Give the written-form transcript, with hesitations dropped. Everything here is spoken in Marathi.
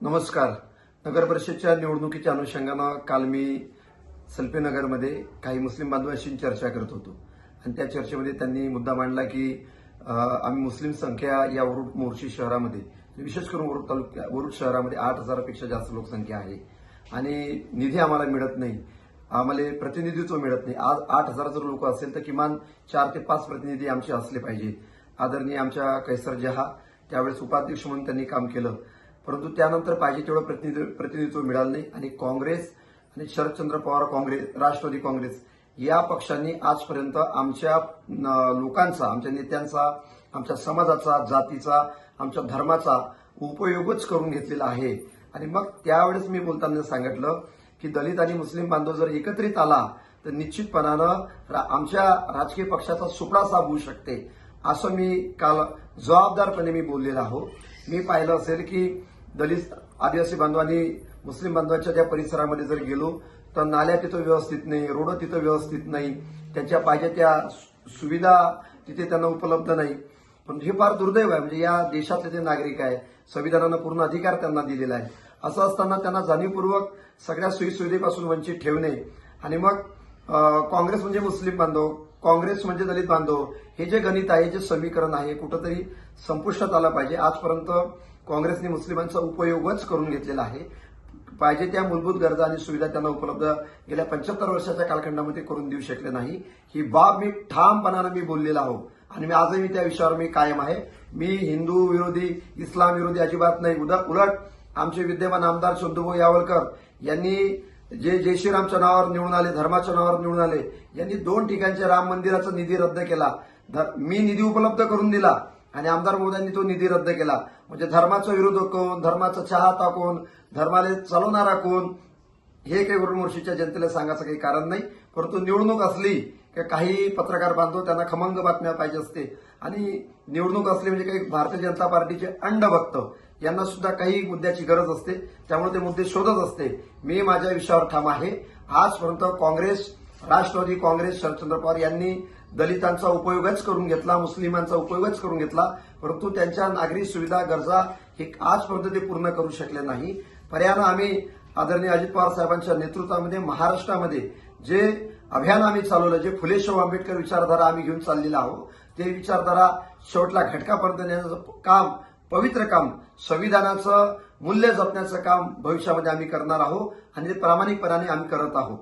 नमस्कार. नगर परिषदच्या निवडणुकीच्या अनुषंगानं काल मी सल्पेनगरमध्ये काही मुस्लिम बांधवांशी चर्चा करत होतो आणि त्या चर्चेमध्ये त्यांनी मुद्दा मांडला की आम्ही मुस्लिम संख्या या मोर्शी शहरामध्ये, विशेष करून वरुड शहरामध्ये 8,000पेक्षा जास्त लोकसंख्या आहे आणि निधी आम्हाला मिळत नाही, आम्हाला प्रतिनिधित्व मिळत नाही. आज 8,000 जर लोक असेल तर किमान 4 ते 5 प्रतिनिधी आमचे असले पाहिजे. आदरणीय आमच्या कैसर जहा त्यावेळेस उपाध्यक्ष म्हणून त्यांनी काम केलं, परंतु त्यानंतर पाहिजे तेवढं प्रतिनिधित्व मिळालं नाही आणि काँग्रेस आणि शरदचंद्र पवार काँग्रेस, राष्ट्रवादी काँग्रेस या पक्षांनी आजपर्यंत आमच्या लोकांचा, आमच्या नेत्यांचा, आमच्या समाजाचा, जातीचा, आमच्या धर्माचा उपयोगच करून घेतलेला आहे. आणि मग त्यावेळेस मी बोलताना सांगितलं की दलित आणि मुस्लिम बांधव जर एकत्रित आला तर निश्चितपणानं आमच्या राजकीय पक्षाचा सुपडा साफ होऊ शकते, असं मी काल जबाबदारपणे मी बोललेलो आहो. मी पाहिलं असेल की दलित आदिवासी बांधवांनी मुस्लिम बांधवांच्या त्या परिसरामध्ये जर गेलो तर नाल्या तिथं व्यवस्थित नाही, रोड तिथं व्यवस्थित नाही, त्यांच्या पाहिजे त्या सुविधा तिथे त्यांना उपलब्ध नाही. पण हे फार दुर्दैव आहे. म्हणजे या देशातले ते नागरिक आहे, संविधानानं पूर्ण अधिकार त्यांना दिलेला आहे. असं असताना त्यांना जाणीवपूर्वक सगळ्या सोयीसुविधेपासून वंचित ठेवणे आणि मग काँग्रेस म्हणजे मुस्लिम बांधव, काँग्रेस म्हणजे दलित बांधव, हे जे गणित आहे, जे समीकरण आहे, कुठंतरी संपुष्टात आलं पाहिजे. आजपर्यंत काँग्रेसने मुस्लिमांचा उपयोगच करून घेतलेला आहे. पाहिजे त्या मूलभूत गरजा आणि सुविधा त्यांना उपलब्ध गेल्या 75 वर्षाच्या कालखंडामध्ये करून देऊ शकले नाही. ही बाब मी ठामपणानं मी बोललेला आहो आणि आजही त्या विषयावर मी कायम आहे. मी हिंदू विरोधी, इस्लाम विरोधी अजिबात नाही. उलट आमचे विद्यमान आमदार चंदूभाऊ यावलकर यांनी जे जय श्रीरामच्या नावावर निवडून आले, धर्माच्या नावावर निवडून आले, यांनी 2 ठिकाणच्या राम मंदिराचा निधी रद्द केला. मी निधी उपलब्ध करून दिला आणि आमदार महोदयांनी तो निधी रद्द केला. म्हणजे धर्माचा विरोधक कोण, धर्माचा चाहता कोण, धर्माला चालवणारा कोण, हे काही वरुड मोर्शीच्या जनतेला सांगायचं काही कारण नाही. परंतु निवडणूक असली की काही पत्रकार बांधव त्यांना खमंग बातम्या पाहिजे असते आणि निवडणूक असली म्हणजे काही भारतीय जनता पार्टीचे अंडभक्त यांना सुद्धा काही मुद्द्याची गरज असते, त्यामुळे ते मुद्दे शोधत असते. मी माझ्या विषयावर ठाम आहे. आजपर्यंत काँग्रेस, राष्ट्रवादी काँग्रेस, शरदचंद्र पवार यांनी दलितांचा उपयोगच करून घेतला, मुस्लिमांचा उपयोगच करून घेतला, परंतु त्यांच्या नागरी सुविधा, गरजा हे आजपर्यंत ते पूर्ण करू शकले नाही. पर्यायानं आम्ही आदरणीय अजित पवार साहेबांच्या नेतृत्वामध्ये महाराष्ट्रामध्ये जे अभियान आम्ही चालवलं, जे फुले शाहू आंबेडकर विचारधारा आम्ही घेऊन चाललेला आहोत, ते विचारधारा शेवटला घटकापर्यंत नेण्याचं काम, पवित्र काम, संविधानाचं मूल्य जपण्याचं काम भविष्यामध्ये आम्ही करणार आहोत आणि ते प्रामाणिकपणाने आम्ही करत आहोत.